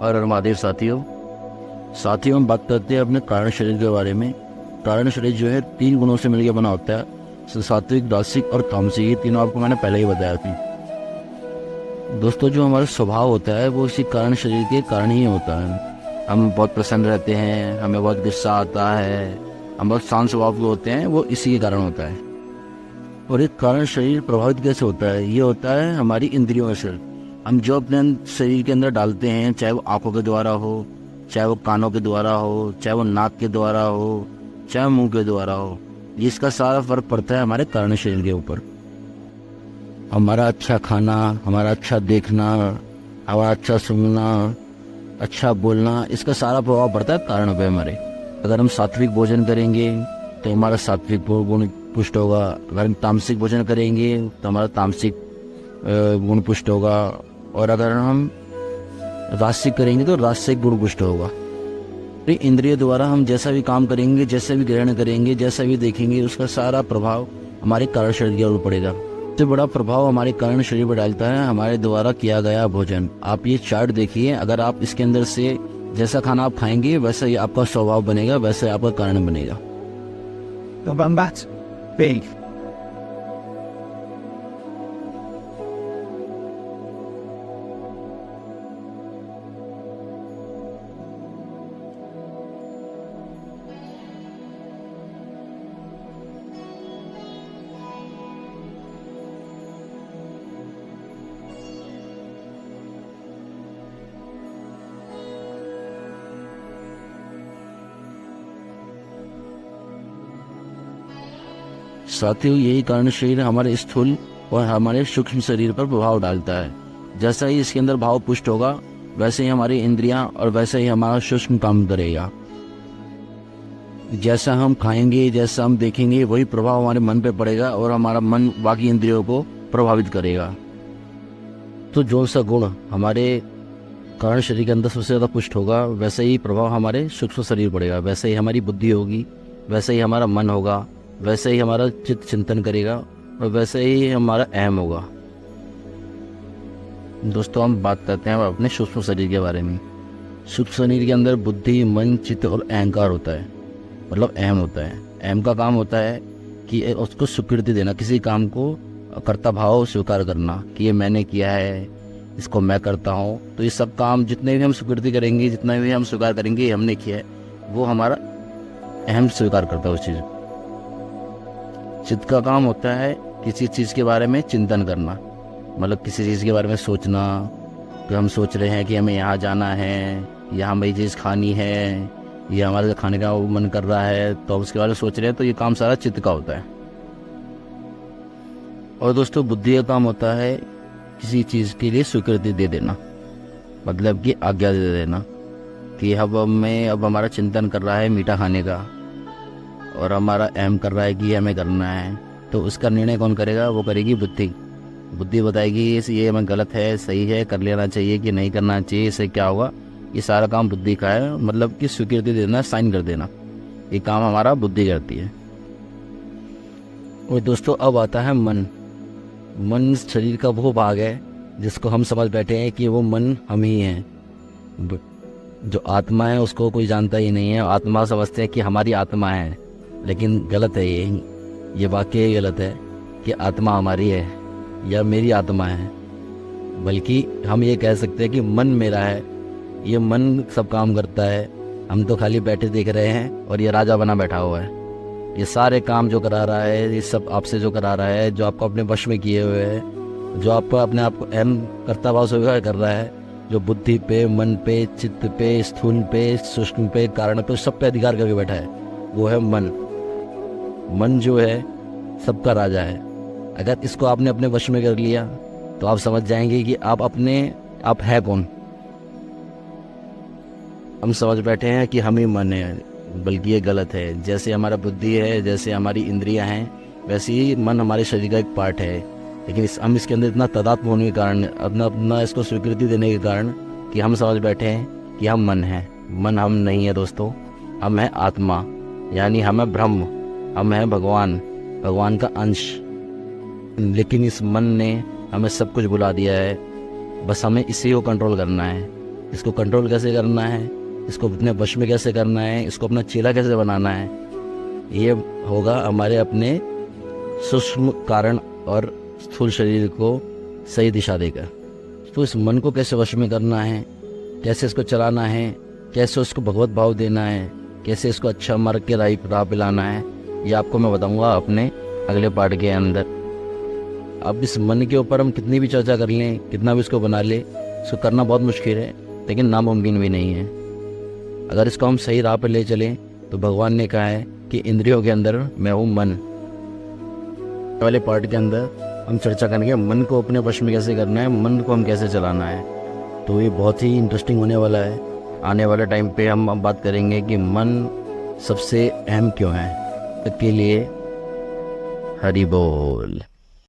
और हर महादेव साथियों हम बात करते हैं अपने कारण शरीर के बारे में। कारण शरीर जो है 3 गुणों से मिलकर बना होता है, सात्विक, रासिक और तामसिक। ये तीनों आपको मैंने पहले ही बताया थी। दोस्तों, जो हमारा स्वभाव होता है वो इसी कारण शरीर के कारण ही होता है। हम बहुत प्रसन्न रहते हैं, हमें बहुत गुस्सा आता है, हम बहुत शांत स्वभाव के होते हैं, वो इसी के कारण होता है। और एक कारण शरीर प्रभावित कैसे होता है? ये होता है हमारी इंद्रियों से। हम जो अपने शरीर के अंदर डालते हैं, चाहे वो आंखों के द्वारा हो, चाहे वो कानों के द्वारा हो, चाहे वो नाक के द्वारा हो, चाहे मुंह के द्वारा हो, इसका सारा फर्क पड़ता है हमारे कारण शरीर के ऊपर। हमारा अच्छा खाना, हमारा अच्छा देखना, हमारा अच्छा सुनना, अच्छा बोलना, इसका सारा प्रभाव पड़ता है कारण पे हमारे। अगर हम सात्विक भोजन करेंगे तो हमारा सात्विक गुण पुष्ट होगा। अगर हम तामसिक भोजन करेंगे तो हमारा तामसिक गुण पुष्ट होगा। और अगर हम रासिक करेंगे तो रासिक गुण पुष्ट होगा। इंद्रिय द्वारा हम जैसा भी काम करेंगे, जैसे भी ग्रहण करेंगे, जैसा भी देखेंगे, उसका सारा प्रभाव हमारे कारण शरीर के ऊपर पड़ेगा। सबसे बड़ा प्रभाव हमारे कारण शरीर पर डालता है हमारे द्वारा किया गया भोजन। आप ये चार्ट देखिए, अगर आप इसके अंदर से जैसा खाना आप खाएंगे वैसा ही आपका स्वभाव बनेगा, वैसा ही आपका कारण बनेगा। साथियों, यही कारण शरीर हमारे स्थूल और हमारे सूक्ष्म शरीर पर प्रभाव डालता है। जैसा ही इसके अंदर भाव पुष्ट होगा, वैसे ही हमारी इंद्रियां और वैसे ही हमारा सूक्ष्म काम करेगा। जैसा हम खाएंगे, जैसा हम देखेंगे, वही प्रभाव हमारे मन पे पड़ेगा और हमारा मन बाकी इंद्रियों को प्रभावित करेगा। तो जो सा गुण हमारे कारण शरीर के अंदर सबसे ज़्यादा पुष्ट होगा, वैसे ही प्रभाव हमारे सूक्ष्म शरीर पड़ेगा। वैसे ही हमारी बुद्धि होगी, वैसे ही हमारा मन होगा, वैसे ही हमारा चित्त चिंतन करेगा और वैसे ही हमारा अहम होगा। दोस्तों, हम बात करते हैं अपने सूक्ष्म शरीर के बारे में। सूक्ष्म शरीर के अंदर बुद्धि, मन, चित्त और अहंकार होता है, मतलब अहम होता है। अहम का काम होता है कि उसको स्वीकृति देना, किसी काम को कर्ता भाव स्वीकार करना कि ये मैंने किया है, इसको मैं करता हूँ। तो ये सब काम जितने भी हम स्वीकृति करेंगे, जितना भी हम स्वीकार करेंगे ये हमने किया है, वो हमारा अहम स्वीकार करता है उस चीज़। चित्त का काम होता है किसी चीज़ के बारे में चिंतन करना, मतलब किसी चीज़ के बारे में सोचना कि हम सोच रहे हैं कि हमें यहाँ जाना है, यहाँ हमें ये चीज़ खानी है, ये हमारे खाने का मन कर रहा है, तो उसके बारे में सोच रहे हैं। तो ये काम सारा चित्त का होता है। और दोस्तों, बुद्धि का काम होता है किसी चीज़ के लिए स्वीकृति दे देना, मतलब कि आज्ञा दे देना कि अब हमारा चिंतन कर रहा है मीठा खाने का और हमारा अहम कर रहा है कि हमें करना है, तो उसका निर्णय कौन करेगा? वो करेगी बुद्धि। बुद्धि बताएगी ये हमें गलत है, सही है, कर लेना चाहिए कि नहीं करना चाहिए, इससे क्या होगा। ये सारा काम बुद्धि का है, मतलब कि स्वीकृति देना, साइन कर देना, ये काम हमारा बुद्धि करती है। और दोस्तों, अब आता है मन। मन शरीर का वो भाग है जिसको हम समझ बैठे हैं कि वो मन हम ही हैं। जो आत्मा है उसको कोई जानता ही नहीं है। आत्मा समझते हैं कि हमारी आत्मा है, लेकिन गलत है ये वाकई गलत है कि आत्मा हमारी है या मेरी आत्मा है। बल्कि हम ये कह सकते हैं कि मन मेरा है, ये मन सब काम करता है, हम तो खाली बैठे देख रहे हैं और ये राजा बना बैठा हुआ है। ये सारे काम जो करा रहा है, ये सब आपसे जो करा रहा है, जो आपको अपने वश में किए हुए है, जो आपको अपने आप को अहम कर्ता भाव स्वीकार कर रहा है, जो बुद्धि पे, मन पे, चित्त पे, स्थूल पे, सूक्ष्म पे, कारण पे, सब पे अधिकार करके बैठा है, वो है मन। मन जो है सबका राजा है। अगर इसको आपने अपने वश में कर लिया तो आप समझ जाएंगे कि आप है कौन। हम समझ बैठे हैं कि हम ही मन है, बल्कि ये गलत है। जैसे हमारा बुद्धि है, जैसे हमारी इंद्रियां हैं, वैसे ही मन हमारे शरीर का एक पार्ट है। लेकिन हम इसके अंदर इतना तादात्म्य होने के कारण, अपना इसको स्वीकृति देने के कारण कि हम समझ बैठे हैं कि हम मन हैं। मन हम नहीं है दोस्तों, हम हैं आत्मा, यानी हम है ब्रह्म, हम हैं भगवान का अंश। लेकिन इस मन ने हमें सब कुछ बुला दिया है, बस हमें इसी को कंट्रोल करना है। इसको कंट्रोल कैसे करना है, इसको अपने वश में कैसे करना है, इसको अपना चेला कैसे बनाना है, ये होगा हमारे अपने सूक्ष्म कारण और स्थूल शरीर को सही दिशा देगा। तो इस मन को कैसे वश में करना है, कैसे इसको चलाना है, कैसे उसको भगवत भाव देना है, कैसे इसको अच्छा मार्ग के राह पिलाना है, ये आपको मैं बताऊंगा अपने अगले पार्ट के अंदर। अब इस मन के ऊपर हम कितनी भी चर्चा कर लें, कितना भी इसको बना ले, इसको करना बहुत मुश्किल है, लेकिन नामुमकिन भी नहीं है। अगर इसको हम सही राह पर ले चलें तो भगवान ने कहा है कि इंद्रियों के अंदर मैं हूँ मन। वाले पार्ट के अंदर हम चर्चा करेंगे मन को अपने वश में कैसे करना है, मन को हम कैसे चलाना है। तो ये बहुत ही इंटरेस्टिंग होने वाला है। आने वाले टाइम पे हम बात करेंगे कि मन सबसे अहम क्यों है। तक के लिए हरि बोल।